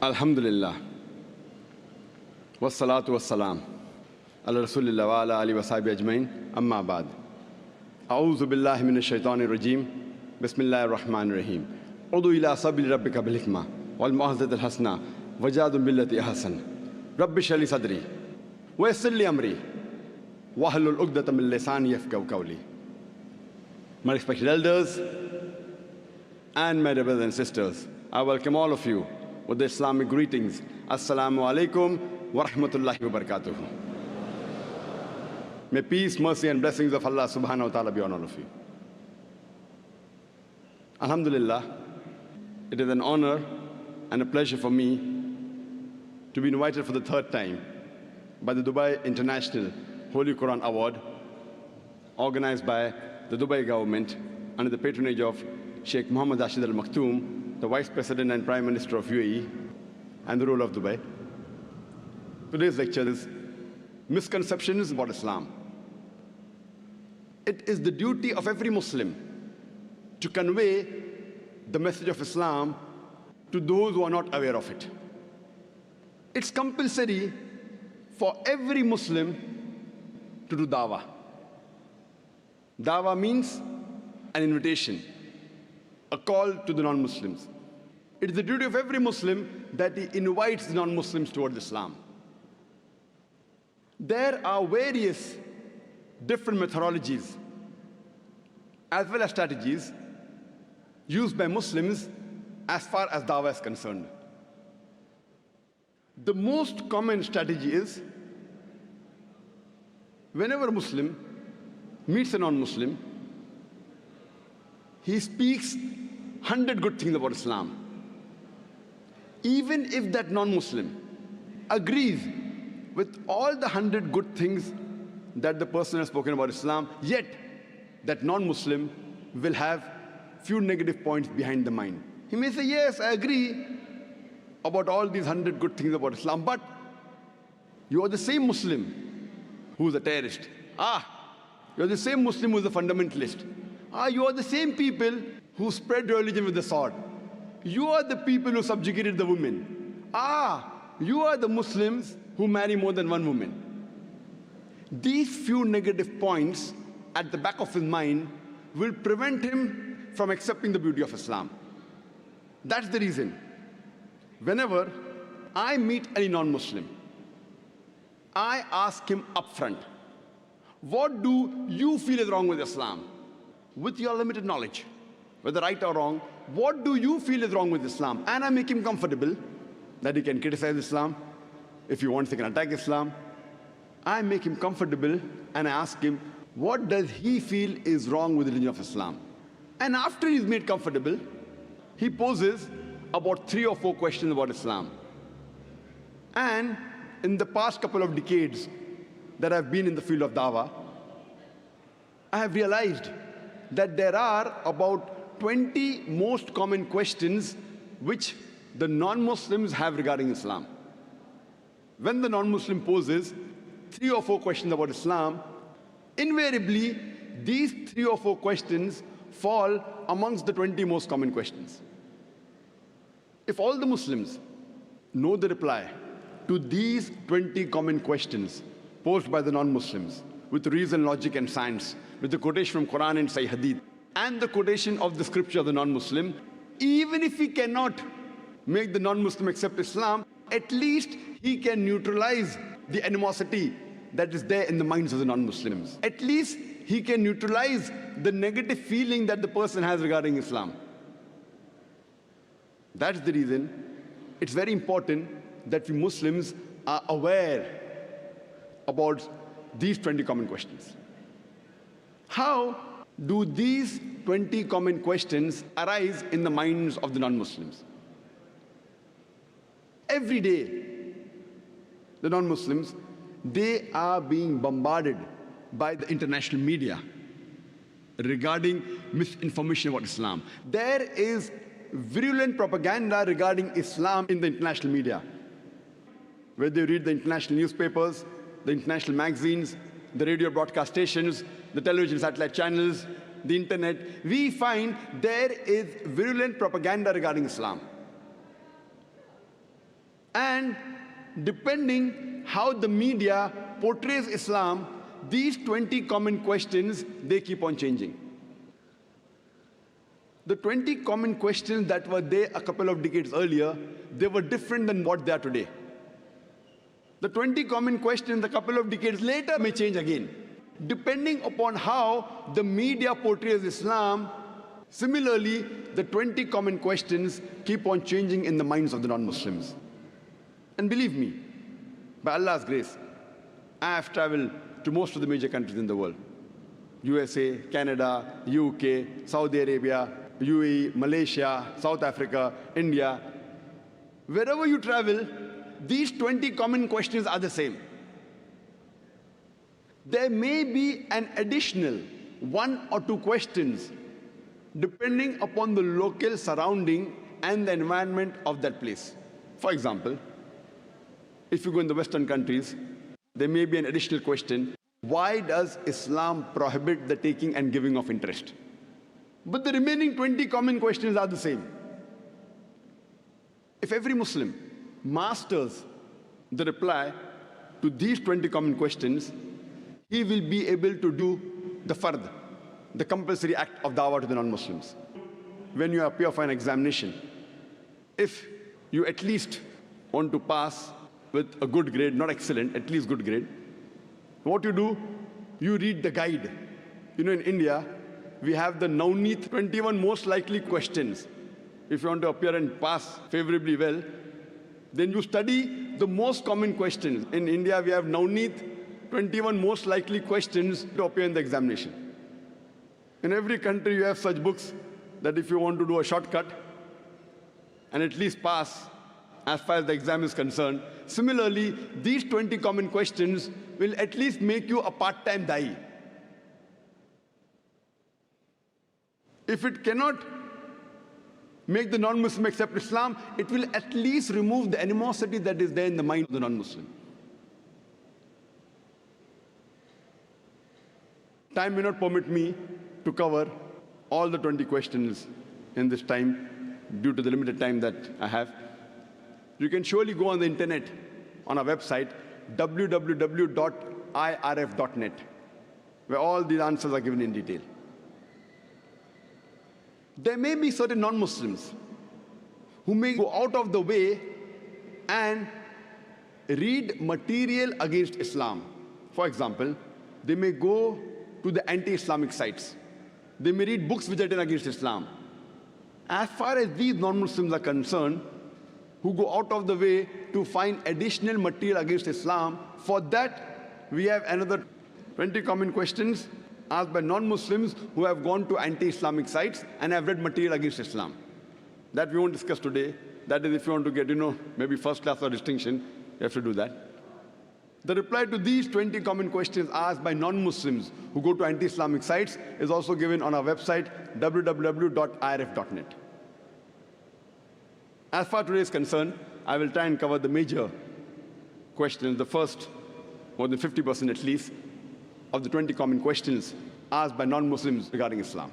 Alhamdulillah. Wassalatu wassalam. Ala Rasulillah wa ala alihi wa sahbihi ajmain. Amma ba'd. A'udhu billahi minash shaitanir rajim. Bismillahir rahmanir rahim. Udu ila sabili rabbika bil hikmah wal mau'izatil hasana wajadil billati ahsan. Rabbi shrah li sadri wa yassir li amri wahlul 'uqdatam min lisani yafqahu qawli. My respected elders and my brothers and sisters, I welcome all of you with the Islamic greetings. Assalamu alaikum wa rahmatullahi wa barakatuh. May peace, mercy and blessings of Allah subhanahu wa ta'ala be on all of you. Alhamdulillah, it is an honor and a pleasure for me to be invited for the third time by the Dubai International Holy Quran Award, organized by the Dubai government under the patronage of Sheikh Mohammed Rashid Al Maktoum, the Vice President and Prime Minister of UAE and the ruler of Dubai. Today's lecture is Misconceptions about Islam. It is the duty of every Muslim to convey the message of Islam to those who are not aware of it. It's compulsory for every Muslim to do dawah. Dawah means an invitation, a call to the non-Muslims. It is the duty of every Muslim that he invites the non-Muslims towards Islam. There are various different methodologies as well as strategies used by Muslims as far as dawah is concerned. The most common strategy is whenever a Muslim meets a non-Muslim, he speaks 100 good things about Islam. Even if that non-Muslim agrees with all the 100 good things that the person has spoken about Islam, yet that non-Muslim will have few negative points behind the mind. He may say, yes, I agree about all these 100 good things about Islam, but you are the same Muslim who is a terrorist. You are the same Muslim who is a fundamentalist. You are the same people who spread religion with the sword. You are the people who subjugated the women. You are the Muslims who marry more than one woman. These few negative points at the back of his mind will prevent him from accepting the beauty of Islam. That's the reason. Whenever I meet any non-Muslim, I ask him upfront, what do you feel is wrong with Islam? With your limited knowledge, whether right or wrong, what do you feel is wrong with Islam? And I make him comfortable that he can criticize Islam. If he wants, he can attack Islam. I make him comfortable and I ask him, what does he feel is wrong with the religion of Islam? And after he's made comfortable, he poses about 3 or 4 questions about Islam. And in the past couple of decades that I've been in the field of dawah, I have realized that there are about 20 most common questions which the non-Muslims have regarding Islam. When the non-Muslim poses 3 or 4 questions about Islam, invariably these 3 or 4 questions fall amongst the 20 most common questions. If all the Muslims know the reply to these 20 common questions posed by the non-Muslims with reason, logic and science, with the quotation from Quran and Sahih Hadith, and the quotation of the scripture of the non-Muslim, even if he cannot make the non-Muslim accept Islam, at least he can neutralize the animosity that is there in the minds of the non-Muslims. At least he can neutralize the negative feeling that the person has regarding Islam. That's the reason it's very important that we Muslims are aware about these 20 common questions. How do these 20 common questions arise in the minds of the non-Muslims? Every day, the non-Muslims, they are being bombarded by the international media regarding misinformation about Islam. There is virulent propaganda regarding Islam in the international media. Whether you read the international newspapers, the international magazines, the radio broadcast stations, the television satellite channels, the internet, we find there is virulent propaganda regarding Islam. And depending how the media portrays Islam, these 20 common questions, they keep on changing. The 20 common questions that were there a couple of decades earlier, they were different than what they are today. The 20 common questions a couple of decades later may change again, depending upon how the media portrays Islam. Similarly, the 20 common questions keep on changing in the minds of the non-Muslims. And believe me, by Allah's grace, I have traveled to most of the major countries in the world. USA, Canada, UK, Saudi Arabia, UAE, Malaysia, South Africa, India. Wherever you travel, these 20 common questions are the same. There may be an additional 1 or 2 questions depending upon the local surrounding and the environment of that place. For example, if you go in the Western countries, there may be an additional question: why does Islam prohibit the taking and giving of interest? But the remaining 20 common questions are the same. If every Muslim masters the reply to these 20 common questions, he will be able to do the fard, the compulsory act of dawah to the non-Muslims. When you appear for an examination, if you at least want to pass with a good grade, not excellent, at least good grade, what you do, you read the guide. You know, in India, we have the Navneet 21 most likely questions. If you want to appear and pass favorably well, then you study the most common questions. In India, we have Navneet 21 most likely questions to appear in the examination. In every country, you have such books that if you want to do a shortcut and at least pass as far as the exam is concerned, similarly, these 20 common questions will at least make you a part-time da'i. If it cannot make the non-Muslim accept Islam, it will at least remove the animosity that is there in the mind of the non-Muslim. Time may not permit me to cover all the 20 questions in this time due to the limited time that I have. You can surely go on the internet on our website, www.irf.net, where all these answers are given in detail. There may be certain non-Muslims who may go out of the way and read material against Islam. For example, they may go to the anti-Islamic sites. They may read books which are written against Islam. As far as these non-Muslims are concerned, who go out of the way to find additional material against Islam, for that we have another 20 common questions asked by non-Muslims who have gone to anti-Islamic sites and have read material against Islam. That we won't discuss today. That is, if you want to get, maybe first class or distinction, you have to do that. The reply to these 20 common questions asked by non-Muslims who go to anti-Islamic sites is also given on our website, www.irf.net. As far as today is concerned, I will try and cover the major questions, the first, more than 50% at least, of the 20 common questions asked by non-Muslims regarding Islam.